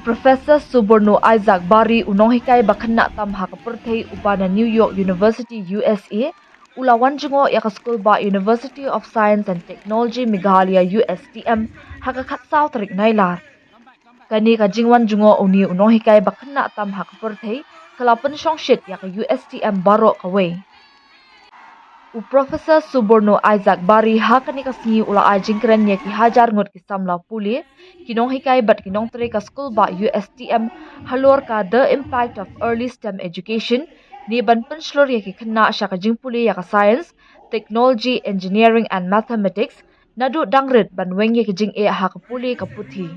Professor Suborno Isaac Bari unong hikai bakhanna tam haka pyrthei upana New York University USA ulawan jungo yaka school ba University of Science and Technology Meghalaya USTM haka khatsau tarik nailar kani ka jingwan jungo uni unong hikai bakhanna tam haka pyrthei kalapan shongshit yaka USTM baro kawe Professor Suborno Isaac Bari hakani kasni ula ajingkren yaki hajar ngot kisamla puli kinong hikai bat kinong tre ka school ba USTM halor ka the impact of early STEM education ni ban penslor yaki khynnah sya ka jingpuli yaka science technology engineering and mathematics nadu dangrit ban weng yaki jing e hakapuli kaputhi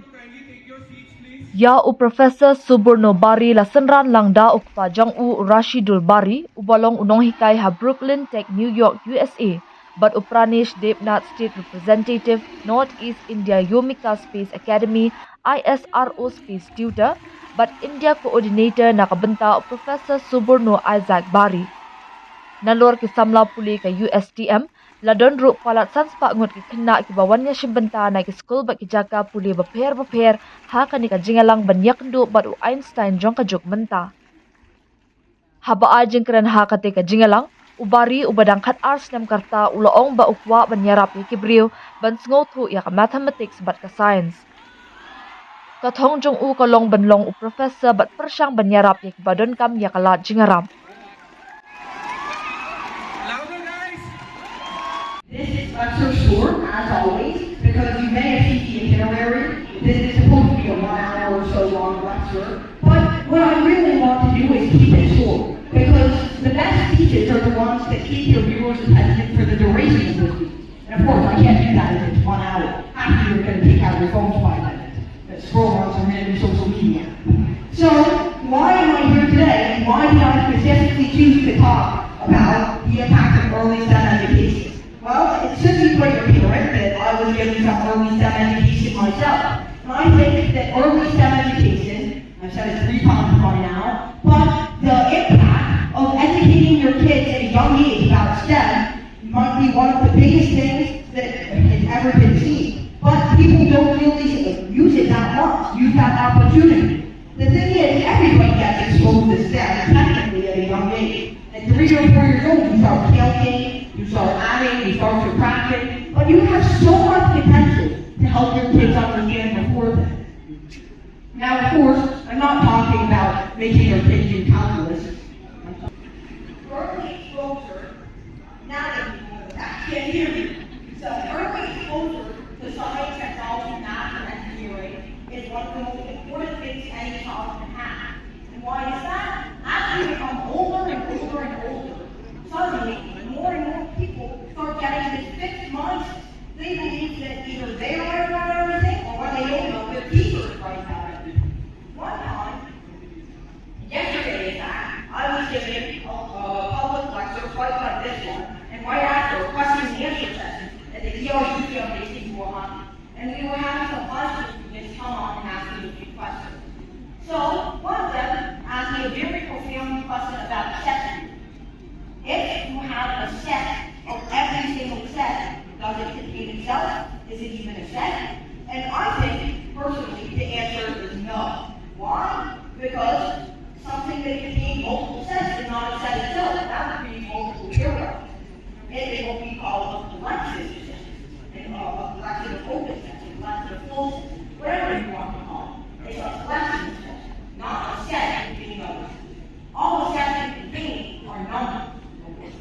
Ya Professor Suborno Bari la senran langda ukpa jang Rashidul Bari ubalong unong hikai ha Brooklyn Tech New York USA but Pranish Devnath State Representative Northeast India Yomika Space Academy ISRO Space Tutor but India Coordinator nakabenta Professor Suborno Isaac Bari nalor kisamla puli ka USTM ladon ru palat sanspa ngot ki khynnah ki bawannya shimbenta na ki school ba ki jaka puli bapher ha kani ka jingalang banyak ndu baru Einstein jong ka juk menta haba ajeng kren ha kate ka jingalang ubari ubadang khat arts nam karta ulaong ba ukwa ban iarap ki briew ban sngo thu ya ka mathematics bat ka science ka thong jong ka long ban long professor bat persyang ban iarap ki badon kam ya kala jingaram This is lecture short, as always, because you may have seen the itinerary. This is supposed to be a 1 hour or so long lecture. But what I really want to do is keep it short, because the best speeches are the ones that keep your viewers' attention for the duration of the speech. And of course, I can't do that if it's 1 hour. After you're going to take out your phones 5 minutes, and scroll on some random social media. So, why am I here today, and why did I specifically choose to talk about the impact of early STEM education? Well, it should be quite apparent that I was getting some early STEM education myself. And I think that early STEM education, I've said it 3 times by now, but the impact of educating your kids at a young age about STEM might be one of the biggest things that has ever been seen. But people don't really use it that much, use that opportunity. The thing is, everybody gets exposed to STEM technically at a young age. At 3 or 4 years old, you start counting, you start adding, you start subtracting, but you have so much potential to help your kids understand before then. Now, of course, I'm not talking about making your kids do calculus. Early exposure, now that you can't hear me. So early exposure to science, technology, math, and engineering is one of the most important things any child can have. And why is that? As we become older and older and older, suddenly more and more people start getting this fixed mindset. They believe that either they are right about everything, or when they don't know, their teacher is right about everything. One time, yesterday in fact, I was giving a public lecture quite like this one, and right after a question and answer session at the iarap based in Wuhan, and we were having some high school students come on and ask me a few questions. So, one of them asked me a very profound question about set theory. If you have a set of every single set, does it contain itself? Is it even a set? And I think, personally, the answer is no. Why? Because something that contains multiple sets is not a set itself. That would be multiple iarap. It will be called a collection set, and a collection of open sets, a collection of full sets, whatever you want to call it. It's a collection set, not a set containing others. All the sets it contains are numbered.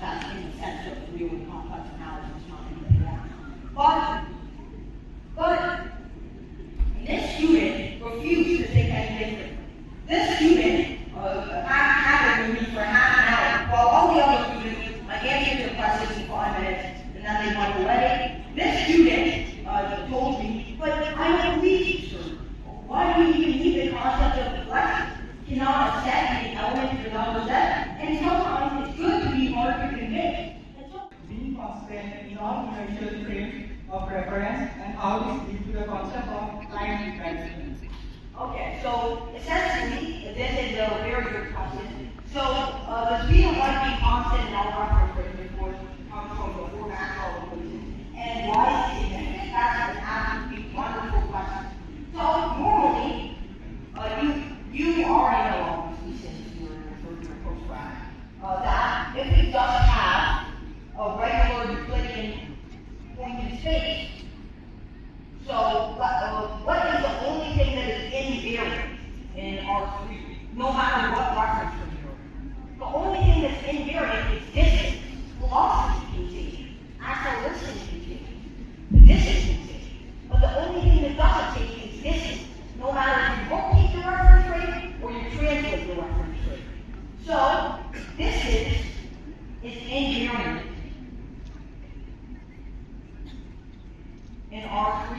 That's in the sense of real and complex analysis, not anything more. But this student refused to think anything different. This student had it with me for half an hour, while all the other students, I answered their questions in 5 minutes, and then they went away. This student told me, but I don't believe you, sir. Why do you even need the concept of collection? Cannot a set be an element of another set? And sometimes it's good to be hard to convince. Being constant in non-inertial frame of reference and how this leads to the concept of time difference. Okay, so essentially, this is a very good question. So the speed of light being constant this is engineering. In our